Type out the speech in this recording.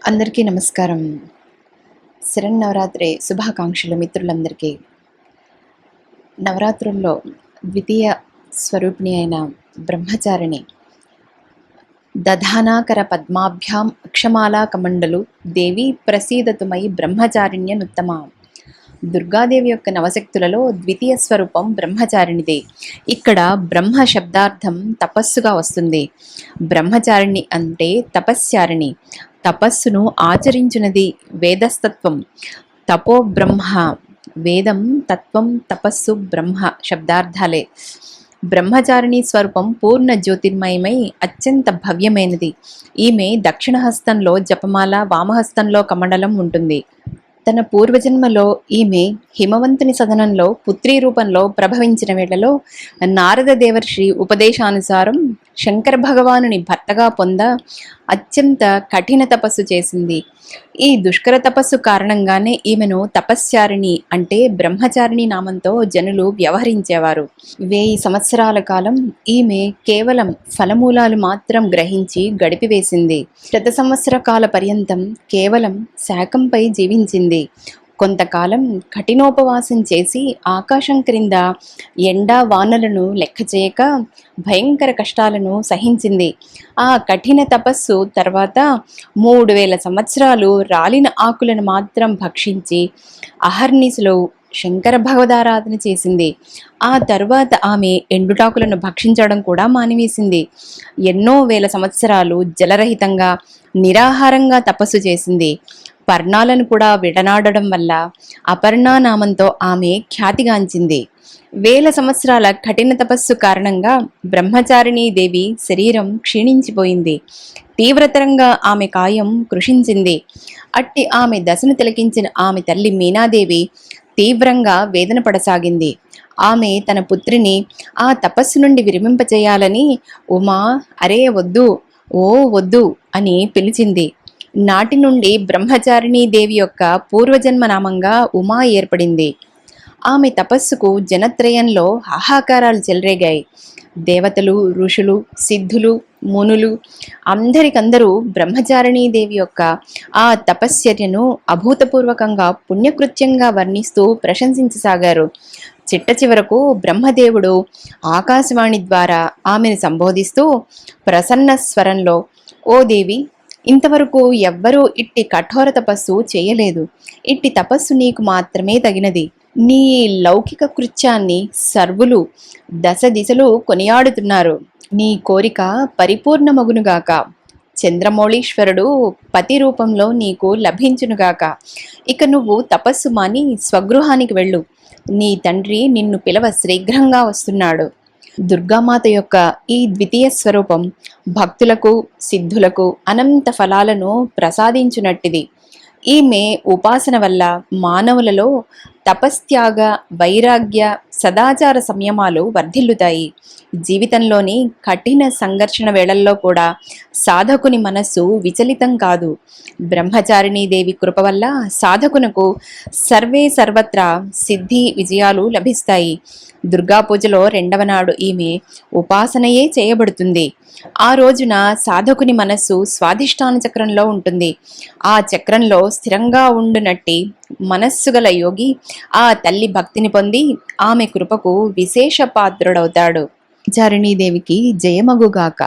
అందరికీ నమస్కారం. శరన్నవరాత్రి శుభాకాంక్షలు మిత్రులందరికీ. నవరాత్రుల్లో ద్వితీయ స్వరూపిణి అయిన బ్రహ్మచారిణి దధానాకర పద్మాభ్యాం అక్షమాలా కమండలు దేవి ప్రసీదతు మయి బ్రహ్మచారిణ్యనుత్తమ. దుర్గాదేవి యొక్క నవశక్తులలో ద్వితీయ స్వరూపం బ్రహ్మచారిణిదే. ఇక్కడ బ్రహ్మ శబ్దార్థం తపస్సుగా వస్తుంది. బ్రహ్మచారిణి అంటే తపస్యారిణి, తపస్సును ఆచరించునది. వేదస్తత్వం తపో బ్రహ్మ, వేదం తత్వం తపస్సు బ్రహ్మ శబ్దార్థాలే. బ్రహ్మచారిణి స్వరూపం పూర్ణ జ్యోతిర్మయమై అత్యంత భవ్యమైనది. ఈమె దక్షిణ హస్తంలో జపమాల, వామహస్తంలో కమండలం ఉంటుంది. తన పూర్వజన్మలో ఈమె హిమవంతుని సదనంలో పుత్రీ రూపంలో ప్రభవించిన వేళలో నారద దేవర్షి ఉపదేశానుసారం శంకర భగవానుని భర్తగా పొంద అత్యంత కఠిన తపస్సు చేసింది. ఈ దుష్కర తపస్సు కారణంగానే ఈమెను తపస్యారిణి అంటే బ్రహ్మచారిణి నామంతో జనులు వ్యవహరించేవారు. 1000 సంవత్సరాల కాలం ఈమె కేవలం ఫలమూలాలు మాత్రం గ్రహించి గడిపివేసింది. 100 సంవత్సర కాల పర్యంతం కేవలం శాకంపై జీవించింది. కొంతకాలం కఠినోపవాసం చేసి ఆకాశం క్రింద ఎండా వానలను లెక్క చేయక భయంకర కష్టాలను సహించింది. ఆ కఠిన తపస్సు తర్వాత 3000 సంవత్సరాలు రాలిన ఆకులను మాత్రం భక్షించి అహర్నిశలు శంకర భగవదారాధన చేసింది. ఆ తరువాత ఆమె ఎండుటాకులను భక్షించడం కూడా మానివేసింది. ఎన్నో వేల సంవత్సరాలు జలరహితంగా నిరాహారంగా తపస్సు చేసింది. పర్ణాలను కూడా విడనాడడం వల్ల అపర్ణా నామంతో ఆమె ఖ్యాతిగాంచింది. 1000 సంవత్సరాల కఠిన తపస్సు కారణంగా బ్రహ్మచారిణీ దేవి శరీరం క్షీణించిపోయింది. తీవ్రతరంగా ఆమె కాయం కృషించింది. అట్టి ఆమె దశను తిలకించిన ఆమె తల్లి మీనాదేవి తీవ్రంగా వేదన పడసాగింది. ఆమె తన పుత్రిని ఆ తపస్సు నుండి విరమింపచేయాలని ఉమా, అరే వద్దు, ఓ వద్దు అని పిలిచింది. నాటి నుండి బ్రహ్మచారిణీ దేవి యొక్క పూర్వజన్మ నామంగా ఉమా ఏర్పడింది. ఆమె తపస్సుకు జనత్రయంలో హాహాకారాలు చెలరేగాయి. దేవతలు, ఋషులు, సిద్ధులు, మునులు అందరికందరూ బ్రహ్మచారిణీ దేవి యొక్క ఆ తపశ్చర్యను అభూతపూర్వకంగా పుణ్యకృత్యంగా వర్ణిస్తూ ప్రశంసించసాగారు. చిట్ట చివరకు బ్రహ్మదేవుడు ఆకాశవాణి ద్వారా ఆమెను సంబోధిస్తూ ప్రసన్న స్వరంలో, ఓ దేవి, ఇంతవరకు ఎవ్వరూ ఇట్టి కఠోర తపస్సు చేయలేదు. ఇట్టి తపస్సు నీకు మాత్రమే తగినది. నీ లౌకిక కృత్యాన్ని సర్వులు దశ దిశలు కొనియాడుతున్నారు. నీ కోరిక పరిపూర్ణమగునుగాక. చంద్రమౌళీశ్వరుడు పతి రూపంలో నీకు లభించునుగాక. ఇక నువ్వు తపస్సు మాని స్వగృహానికి వెళ్ళు. నీ తండ్రి నిన్ను పిలవ శీఘ్రంగా వస్తున్నాడు. దుర్గామాత యొక్క ఈ ద్వితీయ స్వరూపం భక్తులకు, సిద్ధులకు అనంత ఫలాలను ప్రసాదించునట్టిది. ఈమె ఉపాసన వల్ల మానవులలో తపస్త్యాగ, వైరాగ్య, సదాచార సంయమాలు వర్ధిల్లుతాయి. జీవితంలోని కఠిన సంఘర్షణ వేళల్లో కూడా సాధకుని మనస్సు విచలితం కాదు. బ్రహ్మచారిణీ దేవి కృప వల్ల సాధకునకు సర్వే సర్వత్రా సిద్ధి, విజయాలు లభిస్తాయి. దుర్గా పూజలో 2వ నాడు ఈమె ఉపాసనయే చేయబడుతుంది. ఆ రోజున సాధకుని మనస్సు స్వాధిష్టాన చక్రంలో ఉంటుంది. ఆ చక్రంలో స్థిరంగా ఉండునట్టి మనస్సు గల యోగి ఆ తల్లి భక్తిని పొంది ఆమె కృపకు విశేష పాత్రుడవుతాడు. చారిణీదేవికి జయమగుగాక.